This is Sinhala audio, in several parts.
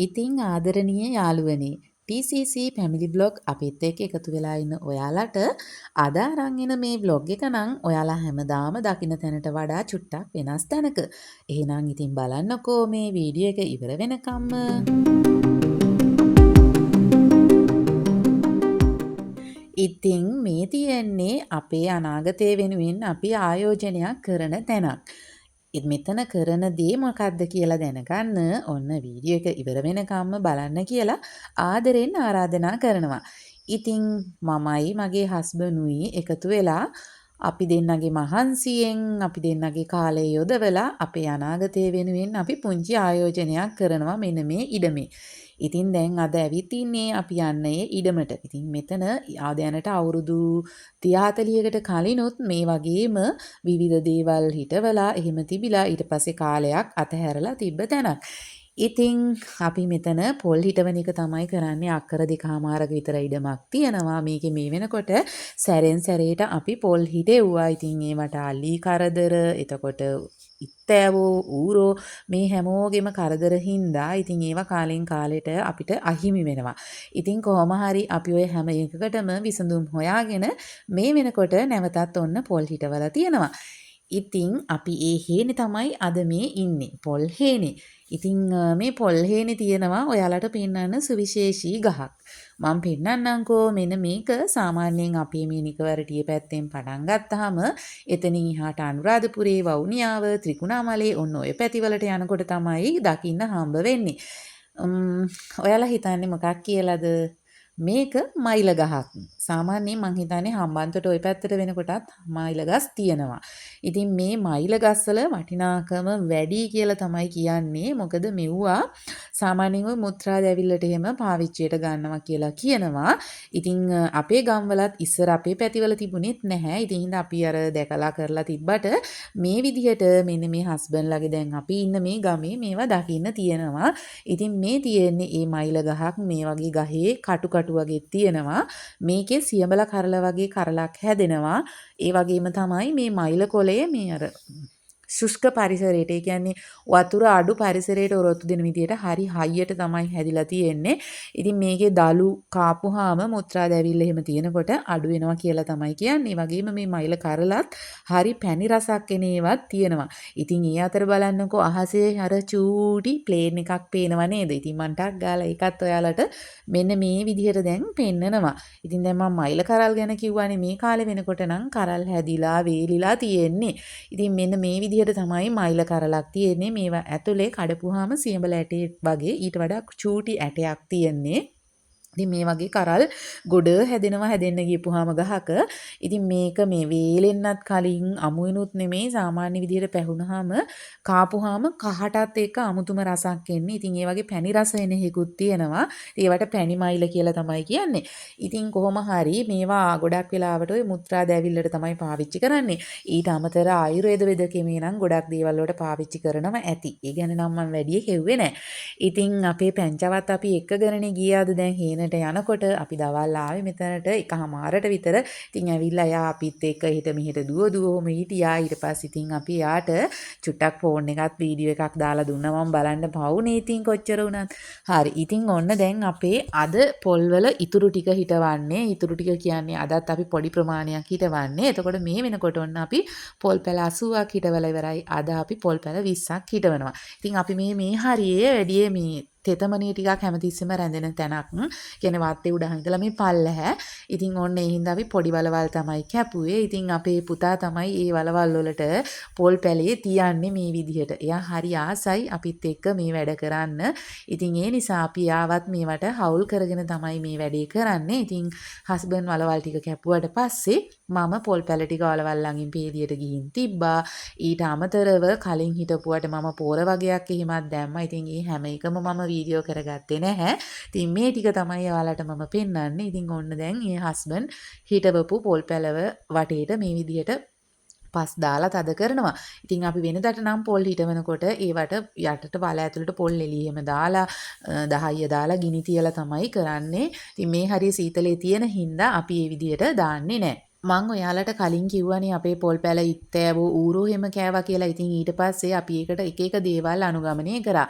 ඉතින් ආදරණීය යාළුවනේ TCC Family Vlog අපිත් එක්ක එකතු වෙලා ඉන්න ඔයාලට අද අරන් එන මේ vlog එක නම් ඔයාලා හැමදාම දකින්න තැනට වඩා චුට්ටක් වෙනස් තැනක. එහෙනම් ඉතින් බලන්නකෝ මේ වීඩියෝ එක ඉවර වෙනකම්ම. ඉතින් මේ තියෙන්නේ අපේ අනාගතය වෙනුවෙන් අපි ආයෝජනයක් කරන තැනක්. මෙතන කරන දේ මොකක්ද කියලා දැනගන්න ඔන්න වීඩියෝ එක ඉවර වෙනකම්ම බලන්න කියලා ආදරෙන් ආරාධනා කරනවා. ඉතින් මමයි මගේ හස්බන්ඩ්ුයි එකතු වෙලා අපි දෙන්නගේ මහන්සියෙන් අපි දෙන්නගේ කාලය යොදවලා අපේ අනාගතය වෙනුවෙන් අපි පුංචි ආයෝජනයක් කරනවා මෙන්න මේ ඉඩමේ. ඉතින් දැන් අද ඇවිත් ඉන්නේ අපි යන්නේ ඉඩමට. ඉතින් මෙතන ආදයන්ට අවුරුදු 30-40කට කලිනුත් මේ වගේම විවිධ දේවල් හිටවලා එහෙම තිබිලා ඊට පස්සේ කාලයක් අතහැරලා තිබ්බ තැනක්. ඉතින් අපි මෙතන පොල් හිටවන එක තමයි කරන්නේ අක්කර 2මාරක විතර ඉඩමක් තියෙනවා. මේකේ මේ වෙනකොට සැරෙන් සැරේට අපි පොල් හිටෙව්වා. ඉතින් ඒවට අලි කරදර එතකොට ඉත්තෑවෝ ඌරෝ මේ හැමෝගෙම කරදර හින්දා ඉතින් ඒවා කාලෙන් කාලෙට අපිට අහිමි වෙනවා. ඉතින් කොහොම හරි අපි ඔය හැම එකකටම විසඳුම් හොයාගෙන මේ වෙනකොට නැවතත් ඔන්න පොල් හිටවලා තියෙනවා. ඉතින් අපි ඒ හේනේ තමයි අද මේ ඉන්නේ. පොල් හේනේ. ඉතින් මේ පොල් හේනේ තියෙනවා ඔයාලට පෙන්වන්න සුවිශේෂී ගහක්. මම පෙන්නන්නම්කෝ මෙන්න මේක සාමාන්‍යයෙන් අපේ මේ නිකවරටිය පැත්තෙන් පටන් ගත්තාම එතනින් එහාට අනුරාධපුරේ වවුනියාව ත්‍රිකුණාමලේ ඔන්න ඔය පැතිවලට යනකොට තමයි දකින්න හම්බ වෙන්නේ. ඔයාලා හිතන්නේ මොකක් කියලාද? මේක මයිල ගහක්. සාමාන්‍යයෙන් මං හිතන්නේ හම්බන්තොට ওই පැත්තට වෙනකොටත් මයිල ගස් තියෙනවා. ඉතින් මේ මයිල ගස්වල වටිනාකම වැඩි කියලා තමයි කියන්නේ. මොකද මෙව්වා සාමාන්‍යයෙන් ওই මුත්‍රා දැවිල්ලට එහෙම පාවිච්චියට ගන්නවා කියලා කියනවා. ඉතින් අපේ ගම්වලත් ඉස්සර අපේ පැතිවල තිබුණෙත් නැහැ. ඉතින් හින්දා අපි අර දැකලා කරලා තිබ්බට මේ විදිහට මෙන්න මේ හස්බන්ඩ්ලාගේ දැන් අපි ඉන්න මේ ගමේ මේවා දකින්න තියෙනවා. ඉතින් මේ තියෙන්නේ මේ මයිල ගහක් මේ වගේ ගහේ කටු වගේ තියෙනවා. මේකේ සියඹල කරල වගේ කරලක් හැදෙනවා. ඒ වගේම තමයි මේ මයිල කොළය මේ අර ශුෂ්ක පරිසරයට ඒ කියන්නේ වතුර අඩු පරිසරයට ඔරොත්තු දෙන විදියට හරි හයියට තමයි හැදිලා තියෙන්නේ. ඉතින් මේකේ දලු කාපුහාම මුත්‍රා දැවිල්ල එහෙම තියෙනකොට අඩු වෙනවා කියලා තමයි කියන්නේ. ඒ වගේම මේ මයිල කරලත් හරි පැණි රසක් එන ඒවත් තියෙනවා. ඉතින් ඒ අතර බලන්නකෝ අහසේ අර චූටි ප්ලේන් එකක් පේනව නේද? ඉතින් මන් ටක් ගාලා ඒකත් ඔයාලට මෙන්න මේ විදිහට දැන් පෙන්නනවා. ඉතින් දැන් මම මයිල කරල් ගැන කිව්වනේ මේ කාලේ වෙනකොට නම් කරල් හැදිලා වේලිලා තියෙන්නේ. ඉතින් මෙන්න මේ විදිහට තමයි මයිල කරලක් තියෙන්නේ. මේවා ඇතුලේ කඩපුවාම සියඹල ඇටේ වගේ ඊට වඩා චූටි ඇටයක් තියෙන්නේ. ඉතින් මේ වගේ කරල් ගොඩ හැදෙන්න ගියපුවාම ගහක ඉතින් මේක මේ වේලෙන්නත් කලින් අමුයිනුත් නෙමෙයි සාමාන්‍ය විදිහට පැහුනහම කාපුවාම කහටත් එක්ක අමුතුම රසක් එන්නේ. ඉතින් ඒ වගේ පැණි රස එන හේකුත් තියෙනවා. ඒවට පැණි මයිල කියලා තමයි කියන්නේ. ඉතින් කොහොම හරි මේවා ගොඩක් වෙලාවට ඔය මුත්‍රා දැවිල්ලට තමයි පාවිච්චි කරන්නේ. ඊට අමතර ආයුර්වේද වෙදකෙමේ නම් ගොඩක් දේවල් වලට පාවිච්චි කරනවා ඇති. ඒ ගැන නම් මම වැඩි හෙව්වේ නැහැ. ඉතින් අපේ පැංචවත් අපි එක්කගෙනනේ ගියාද දැන් හේනට යනකොට අපි දවල් ආවේ මෙතනට එකහමාරට විතර. ඉතින් ඇවිල්ලා යා අපිත් එක්ක හිට මෙහෙට දුවම හිටියා. ඊට පස්සේ ඉතින් අපි යාට චුට්ටක් ෆෝන් එකත් වීඩියෝ එකක් දාලා දුන්නා මම බලන්න පවුනේ ඉතින් කොච්චර වුණත්. හරි. ඉතින් ඔන්න දැන් අපේ අද පොල්වල ඉතුරු ටික හිටවන්නේ. ඉතුරු ටික කියන්නේ අදත් අපි පොඩි ප්‍රමාණයක් හිටවන්නේ. එතකොට මේ වෙනකොට ඔන්න අපි පොල් පැල 80ක් හිටවලා ඉවරයි. අද අපි පොල් පැල 20ක් හිටවනවා. ඉතින් අපි මේ හරියේ වැඩියේ මේ තෙතමනිය ටිකක් හැමතිස්සෙම රැඳෙන තැනක්. කියන්නේ වාත්තේ උඩ හිඳලා මේ පල්ලහැ. ඉතින් ඔන්න ඒ හින්දා අපි පොඩි වලවල් තමයි කැපුවේ. ඉතින් අපේ පුතා තමයි ඒ වලවල් වලට පොල් පැලේ තියන්නේ මේ විදිහට. එයා හරි ආසයි අපිත් එක්ක මේ වැඩ කරන්න. ඉතින් ඒ නිසා අපි ආවත් මේවට හවුල් කරගෙන තමයි මේ වැඩේ කරන්නේ. ඉතින් හස්බන්ඩ් වලවල් ටික කැපුවට පස්සේ මම පොල් පැල ටික වලවල් ළඟින් පේදියට ගිහින් තිබ්බා. ඊට අමතරව කලින් හිටපුවට මම පෝර වගේක් එහෙමත් දැම්මා. ඉතින් ඒ හැම එකම මම වීඩියෝ කරගත්තේ නැහැ. ඉතින් මේ ටික තමයි ඔයාලට මම පෙන්වන්නේ. ඉතින් ඔන්න දැන් මේ හස්බන්ඩ් හිටවපු පොල් පැලව වටේට මේ විදිහට පස් දාලා තද කරනවා. ඉතින් අපි වෙනදට නම් පොල් හිටවනකොට ඒවට යටට වල ඇතුළට පොල් එළියෙම දාලා දහය දාලා ගිනි තියලා තමයි කරන්නේ. ඉතින් මේ හරිය සීතලේ තියෙන හින්දා අපි මේ විදිහට දාන්නේ නැහැ. මං ඔයාලට කලින් කිව්වනේ අපේ පොල් පැල ඉත්තෑවෝ ඌරෝ එහෙම කෑවා කියලා. ඉතින් ඊට පස්සේ අපි ඒකට එක එක දේවල් අනුගමනය කරා.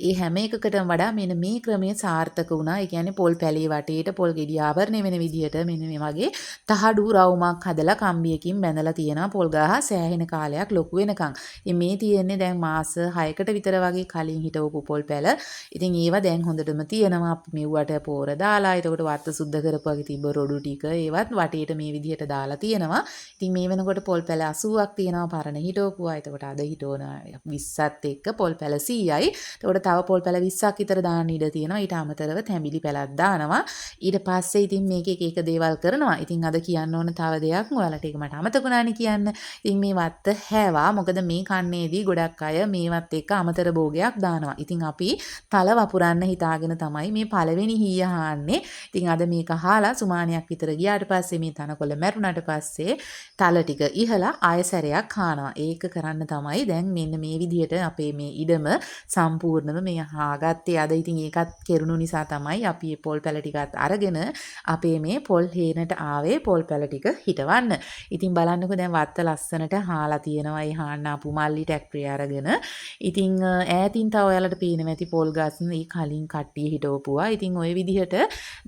ඒ හැම එකකටම වඩා මෙන්න මේ ක්‍රමය සාර්ථක වුණා. ඒ කියන්නේ පොල් පැලේ වටේට පොල් ගෙඩි ආවරණය වෙන විදිහට මෙන්න මේ වගේ තහඩු රවුමක් හදලා කම්බියකින් බැඳලා තියෙනවා පොල් ගහ සෑහෙන කාලයක් ලොකු වෙනකන්. ඉතින් මේ තියෙන්නේ දැන් මාස 6කට විතර වගේ කලින් හිටවපු පොල් පැල. ඉතින් ඒවා දැන් හොඳටම තියෙනවා. අපි මෙව්වට පෝර දාලා එතකොට වත්ත සුද්ධ කරපුවාගේ තිබ්බ රොඩු ටික ඒවත් වටේට මේ විදිහට දාලා තියෙනවා. ඉතින් මේ වෙනකොට පොල් පැල 80ක් තියෙනවා පරණ හිටවපුවා. එතකොට අද හිටවන 20ත් එක්ක පොල් පැල 100යි. එතකොට තව පොල් පැල 20ක් විතර දාන්න ඉඩ තියෙනවා. ඊට අමතරව තැඹිලි පැලක් දානවා. ඊට පස්සේ ඉතින් මේක එක එක දේවල් කරනවා. ඉතින් අද කියන්න ඕන තව දෙයක් ඔයාලට ඒක මට අමතකුණානේ කියන්න. ඉතින් මේ වත්ත හැවා. මොකද මේ කන්නේදී ගොඩක් අය මේවත් එක්ක අමතර භෝගයක් දානවා. ඉතින් අපි තල වපුරන්න හිතාගෙන තමයි මේ පළවෙනි හීය හාන්නේ. ඉතින් අද මේක හාලා සුමානයක් විතර ගියාට පස්සේ මේ තනකොළ මැරුණාට පස්සේ තල ටික ඉහලා ආයසරයක් හානවා. ඒක කරන්න තමයි දැන් මෙන්න මේ විදිහට අපේ මේ ඉඩම සම්පූර්ණව මේ හාගත්තේ. අද ඉතින් ඒකත් කෙරුණු නිසා තමයි අපි මේ පොල් පැල ටිකත් අරගෙන අපේ මේ පොල් හේනට ආවේ පොල් පැල ටික හිටවන්න. ඉතින් බලන්නකෝ දැන් වත්ත ලස්සනට හාලා තියෙනවා. ඒ හාන්න ආපු මල්ලි ට්‍රැක්ටරේ අරගෙන. ඉතින් ඈතින් තව ඔයාලට පේනවා ඇති පොල් ගස් මේ කලින් කට්ටිය හිටවපුවා. ඉතින් ওই විදිහට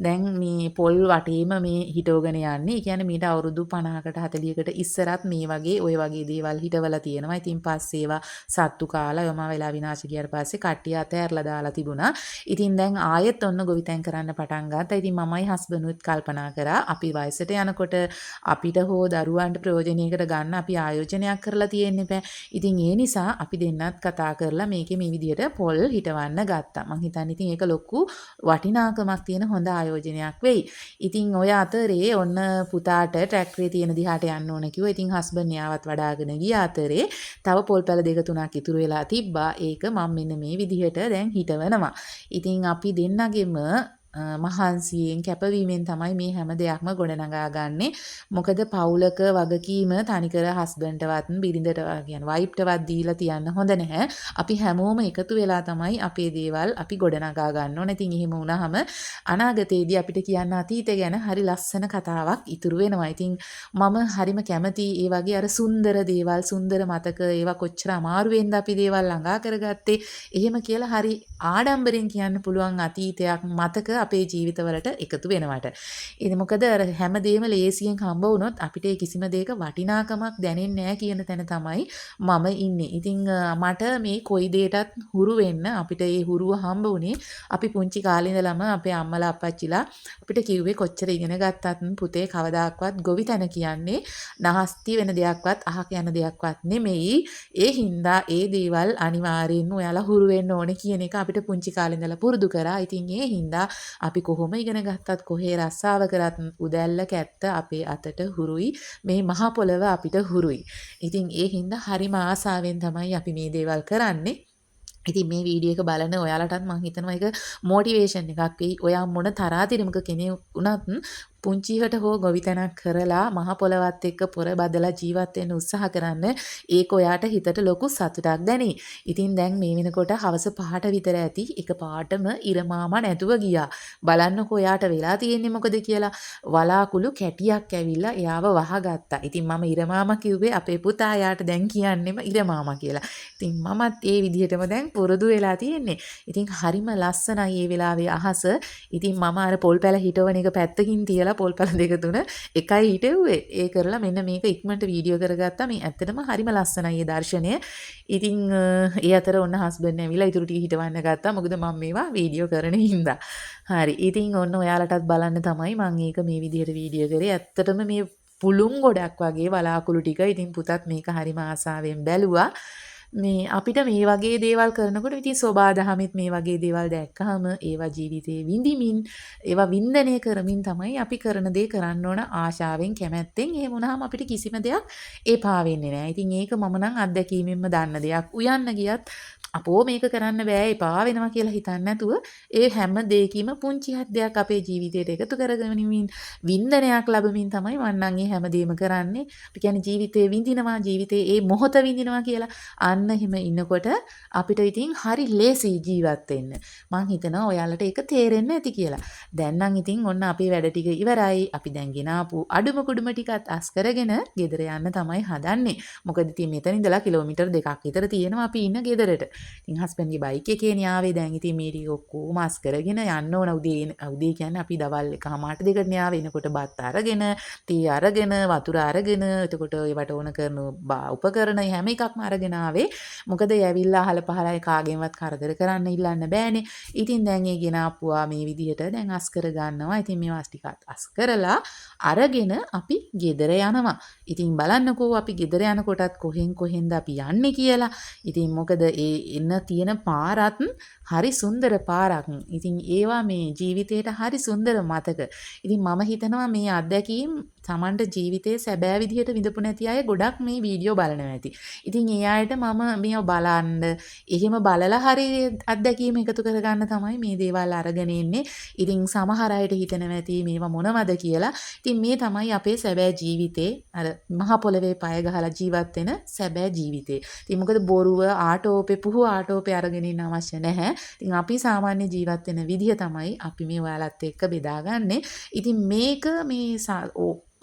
දැන් මේ පොල් වටේම මේ හිටවගෙන යන්නේ. ඒ කියන්නේ මීට අවුරුදු 50කට 40කට ඉස්සරත් මේ වගේ ওই වගේ දේවල් හිටවලා තියෙනවා. ඉතින් පස්සේ ඒවා සත්තු කාලා යම වෙලා විනාශ ගියාට පස්සේ කට්ටිය අතෑරලා දාලා තිබුණා. ඉතින් දැන් ආයෙත් ඔන්න ගොවිතැන් කරන්න පටන් ගත්තා. ඉතින් මමයි හස්බන්ඩ්ුත් කල්පනා කරා අපි වයසට යනකොට අපිට හෝ දරුවන්ට ප්‍රයෝජනයකට ගන්න අපි ආයෝජනයක් කරලා තියෙන්න බෑ. ඉතින් ඒ නිසා අපි දෙන්නත් කතා කරලා මේකේ මේ විදිහට පොල් හිටවන්න ගත්තා. මං හිතන්නේ ඉතින් ඒක ලොකු වටිනාකමක් තියෙන හොඳ ආයෝජනයක් වෙයි. ඉතින් ඔය අතරේ ඔන්න පුතාට ට්‍රැක්ටරේ තියෙන දිහාට යන්න ඕන කිව්වා. ඉතින් හස්බන්ඩ් යාවත් වඩාගෙන ගිය අතරේ තව පොල් පැල දෙක තුනක් ඉතුරු වෙලා තිබ්බා. ඒක මම මෙන්න මේ විදිහට දැන් හිටවනවා. ඉතින් අපි දෙන්නගෙම මහන්සියෙන් කැපවීමෙන් තමයි මේ හැම දෙයක්ම ගොඩනගා ගන්නෙ. මොකද පවුලක වගකීම තනිකර හස්බන්ඩ්ටවත් බිරිඳටවත් කියන වයිෆ්ටවත් දීලා තියන්න හොඳ නැහැ. අපි හැමෝම එකතු වෙලා තමයි අපේ දේවල් අපි ගොඩනගා ගන්න ඕන. ඉතින් එහෙම වුණාම අනාගතයේදී අපිට කියන්න අතීතය ගැන හරි ලස්සන කතාවක් ඉතුරු වෙනවා. ඉතින් මම හරිම කැමතියි ඒ වගේ අර සුන්දර දේවල්, සුන්දර මතක ඒවා කොච්චර අමාරුවෙන්ද අපි දේවල් ළඟා කරගත්තේ. එහෙම කියලා හරි ආඩම්බරෙන් කියන්න පුළුවන් අතීතයක් මතක අපේ ජීවිතවලට එකතු වෙනවට. ඉතින් මොකද හැමදේම ලේසියෙන් හම්බ වුණොත් අපිට කිසිම දෙයක වටිනාකමක් දැනෙන්නේ නැහැ කියන තැන තමයි මම ඉන්නේ. ඉතින් මට මේ කොයි දෙයකටත් හුරු වෙන්න අපිට ඒ හුරුව හම්බ වුණේ අපි පුංචි කාලේ ඉඳලම අපේ අම්මලා අප්පච්චිලා අපිට කිව්වේ කොච්චර ඉගෙන ගත්තත් පුතේ කවදාක්වත් ගොවිතැන කියන්නේ නහස්ති වෙන දෙයක්වත් අහක යන දෙයක්වත් නෙමෙයි. ඒ හින්දා ඒ දේවල් අනිවාර්යෙන්ම ඔයාලා හුරු වෙන්න ඕනේ කියන එක අපිට පුංචි කාලේ ඉඳලා පුරුදු කරා. ඉතින් ඒ හින්දා අපි කොහොම ඉගෙන ගත්තත් කොහේ රස්සාව කරත් උදැල්ල කැත්ත අපේ අතට හුරුයි. මේ මහ පොළව අපිට හුරුයි. ඉතින් ඒ හින්දා හරිම ආසාවෙන් තමයි අපි මේ දේවල් කරන්නේ. ඉතින් මේ වීඩියෝ එක බලන ඔයාලටත් මම හිතනවා ඒක මොටිවේෂන් එකක් වෙයි. ඔයා මොන තරාතිරමක කෙනෙක් වුණත් පුංචිකට හෝ ගොවිතැනක් කරලා මහ පොළවත් එක්ක පොර බදලා ජීවත් වෙන්න උත්සාහ කරන්න. ඒක ඔයාට හිතට ලොකු සතුටක් දැනේ. ඉතින් දැන් මේ වෙනකොට හවස 5ට විතර ඇති. එක පාටම ඉරමාමා නැතුව ගියා. බලන්නකෝ ඔයාට වෙලා තියෙන්නේ මොකද කියලා. වලාකුළු කැටියක් ඇවිල්ලා එයාව වහගත්තා. ඉතින් මම ඉරමාමා කිව්වේ අපේ පුතා යාට දැන් කියන්නෙම ඉරමාමා කියලා. ඉතින් මමත් ඒ විදිහටම දැන් පුරුදු වෙලා තියෙන්නේ. ඉතින් හරිම ලස්සනයි මේ වෙලාවේ අහස. ඉතින් මම අර පොල් පැල හිටවන එක පැත්තකින් තියලා පොල් පැල දෙක තුන එකයි හිටෙව්වේ. ඒ කරලා මෙන්න මේක ඉක්මනට වීඩියෝ කරගත්තා. මේ ඇත්තටම හරිම ලස්සනයි මේ දර්ශනය. ඉතින් ඒ අතර ඔන්න හස්බන්ඩ් ඇවිල්ලා ඉතුරු ටික හිටවන්න ගත්තා. මොකද මම මේවා වීඩියෝ කරන හින්දා. හරි. ඉතින් ඔන්න ඔයාලටත් බලන්න තමයි මම මේක මේ විදිහට වීඩියෝ කරේ. ඇත්තටම මේ පුළුන් ගොඩක් වගේ වලාකුළු ටික. ඉතින් පුතත් මේක හරිම ආසාවෙන් බැලුවා. මේ අපිට මේ වගේ දේවල් කරනකොට ඉතින් සෝබා දහමෙත් මේ වගේ දේවල් දැක්කහම ඒවා ජීවිතේ විඳිමින් ඒවා වින්දනය කරමින් තමයි අපි කරන දේ කරන්න ඕන ආශාවෙන් කැමැත්තෙන්. එහෙම වුණාම අපිට කිසිම දෙයක් එපා වෙන්නේ නැහැ. ඉතින් ඒක මම නම් අත්දැකීමෙන්ම දන්න දෙයක්. උයන්න ගියත් අපෝ මේක කරන්න බෑ එපා වෙනවා කියලා හිතන්නේ නැතුව ඒ හැම දෙයකම පුංචි හද්දයක් අපේ ජීවිතයට එකතු කරගනිමින් වින්දනයක් ලැබමින් තමයි මම නම් මේ හැමදේම කරන්නේ. අපි කියන්නේ ජීවිතේ විඳිනවා ජීවිතේ ඒ මොහොත විඳිනවා කියලා. අන්න එහෙම ඉන්නකොට අපිට ඉතින් හරි ලේසි ජීවත් වෙන්න. මං හිතනවා ඔයාලට ඒක තේරෙන්න ඇති කියලා. දැන් නම් ඉතින් ඔන්න අපේ වැඩ ටික ඉවරයි. අපි දැන් ගෙනාපු අඩුම කුඩුම ටිකත් අස් කරගෙන ගෙදර යන්න තමයි හදන්නේ. මොකද ඉතින් මෙතන ඉඳලා කිලෝමීටර් 2ක් විතර තියෙනවා අපි ඉන්න ගෙදරට. ඉතින් හස්බන්ඩ්ගේ බයික් එකේනේ ආවේ. දැන් ඉතින් මේ ටික ඔක්කොම අස් කරගෙන යන්න ඕන උදේ කියන්නේ අපි දවල් 1:00 2කට ආවේ. එනකොට බත් අරගෙන, තී අරගෙන, වතුර අරගෙන, එතකොට ඒවට ඕන කරන උපකරණ හැම එකක්ම අරගෙන ආවේ. මොකද ඇවිල්ලා අහල පහලයි කාගෙන්වත් කරදර කරන්න ඉල්ලන්න බෑනේ. ඉතින් දැන් ඒ ගෙනාපුවා මේ විදිහට දැන් අස් කර ගන්නවා. ඉතින් මේවා ටිකත් අස් කරලා අරගෙන අපි ගෙදර යනවා. ඉතින් බලන්නකෝ අපි ගෙදර යනකොටත් කොහෙන්ද අපි යන්නේ කියලා. ඉතින් මොකද ඒ එන්න තියෙන පාරත් හරි සුන්දර පාරක්. ඉතින් ඒවා මේ ජීවිතේට හරි සුන්දර මතක. ඉතින් මම හිතනවා මේ අත්දැකීම් Tamanට ජීවිතයේ සැබෑ විදිහට විඳපු නැති අය ගොඩක් මේ වීඩියෝ බලනවා ඇති. ඉතින් ඒ අයට මම මේව බලන්න එහෙම බලලා හරි අත්දැකීම් එකතු කරගන්න තමයි මේ දේවල් අරගෙන ඉන්නේ. ඉතින් සමහර අයට හිතනවා ඇති මේවා මොනවද කියලා. ඉතින් මේ තමයි අපේ සැබෑ ජීවිතේ අර මහ පොළවේ පය ගහලා ජීවත් වෙන සැබෑ ජීවිතේ. ඉතින් මොකද බොරුව ආටෝපේ පුහු ආටෝපේ අරගෙන ඉන්න අවශ්‍ය නැහැ. ඉතින් අපි සාමාන්‍ය ජීවත් වෙන විදිහ තමයි අපි මේ ඔයාලත් එක්ක බෙදාගන්නේ. ඉතින් මේක මේ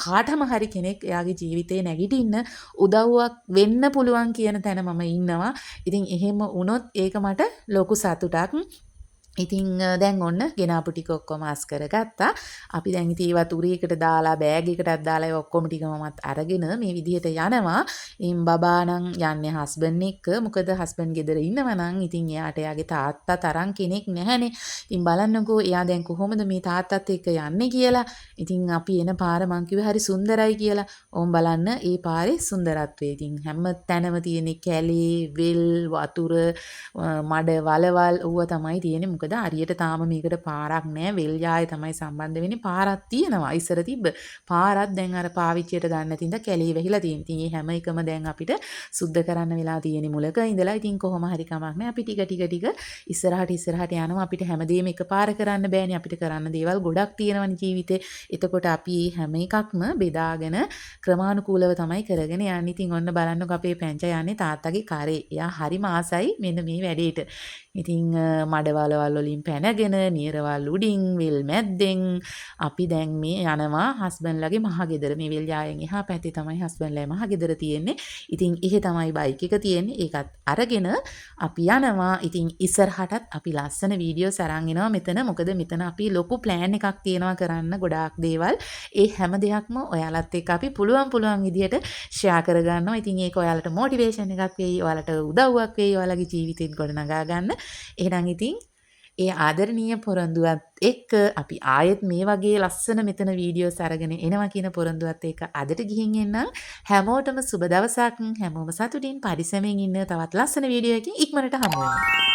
කාටම හරි කෙනෙක් එයාගේ ජීවිතේ නැගිටින්න උදව්වක් වෙන්න පුළුවන් කියන තැන මම ඉන්නවා. ඉතින් එහෙම වුණොත් ඒක මට ලොකු සතුටක්. ඉතින් දැන් ඔන්න ගෙනාපු ටික ඔක්කොම අස් කරගත්තා. අපි දැන් ඉතින් ඒවත් උරේකට දාලා බෑග් එකටත් දාලා ඒ ඔක්කොම ටික මමත් අරගෙන මේ විදිහට යනවා. ඉන් බබා නම් යන්නේ හස්බන්ඩ් එක්ක. මොකද හස්බන්ඩ් ගෙදර ඉන්නවා නම් ඉතින් එයාට එයාගේ තාත්තා තරම් කෙනෙක් නැහැනේ. ඉතින් බලන්නකෝ එයා දැන් කොහොමද මේ තාත්තත් එක්ක යන්නේ කියලා. ඉතින් අපි එන පාර මං කිව්වේ හරි සුන්දරයි කියලා. ඕම් බලන්න ඒ පාරේ සුන්දරත්වය. ඉතින් හැම තැනම තියෙන කැලේ, වෙල්, වතුර, මඩ වලවල් ඌව තමයි තියෙන්නේ. මොකද හරියට තාම මේකට පාරක් නැහැ. වෙල් යායේ තමයි සම්බන්ධ වෙන්නේ. පාරක් තියෙනවා. ඉස්සර තිබ්බ පාරක් දැන් අර පාවිච්චියට ගන්න නැතිඳ කැලේ වෙහිලා තියෙනවා. ඉතින් මේ හැම එකම දැන් අපිට සුද්ධ කරන්න වෙලා තියෙන මුලක ඉඳලා. ඉතින් කොහොම හරි කමක් නැහැ. අපි ටික ඉස්සරහට යනවා. අපිට හැමදේම එකපාර කරන්න බෑනේ. අපිට කරන්න දේවල් ගොඩක් තියෙනවනේ ජීවිතේ. එතකොට අපි හැම එකක්ම බෙදාගෙන ක්‍රමානුකූලව තමයි කරගෙන යන්නේ. ඉතින් ඔන්න බලන්නකෝ අපේ පැංචා යන්නේ තාත්තගේ කරේ. එයා හරිම ආසයි මෙන්න මේ වැඩේට. ඉතින් මඩවලවල් වලින් පැනගෙන නියරවල් උඩින් වෙල් මැද්දෙන් අපි දැන් මේ යනවා හස්බන්ඩ්ලාගේ මහගෙදර. මේ වෙල් යායෙන් එහා පැත්තේ තමයි හස්බන්ඩ්ලාගේ මහගෙදර තියෙන්නේ. ඉතින් එහෙ තමයි බයික් එක තියෙන්නේ. ඒකත් අරගෙන අපි යනවා. ඉතින් ඉස්සරහටත් අපි ලස්සන වීඩියෝස් අරන් එනවා මෙතන. මොකද මෙතන අපි ලොකු ප්ලෑන් එකක් තියෙනවා කරන්න ගොඩාක් දේවල්. ඒ හැම දෙයක්ම ඔයාලත් එක්ක අපි පුළුවන් විදිහට ෂෙයා කරගන්නවා. ඉතින් ඒක ඔයාලට මොටිවේෂන් එකක් වෙයි. ඔයාලට උදව්වක් වෙයි. ඔයාලගේ ජීවිතේත් ගොඩනගා ගන්න. එහෙනම් ඉතින් ඒ ආදරණීය පොරොන්දුවත් එක්ක අපි ආයෙත් මේ වගේ ලස්සන මෙතන වීඩියෝස් අරගෙන එනවා කියන පොරොන්දුවත් එක්ක අදට ගිහින් එන්නම්. හැමෝටම සුබ දවසක්. හැමෝම සතුටින් පරිස්සමෙන් ඉන්න. තවත් ලස්සන වීඩියෝ එකකින් ඉක්මනට හමු වෙනවා.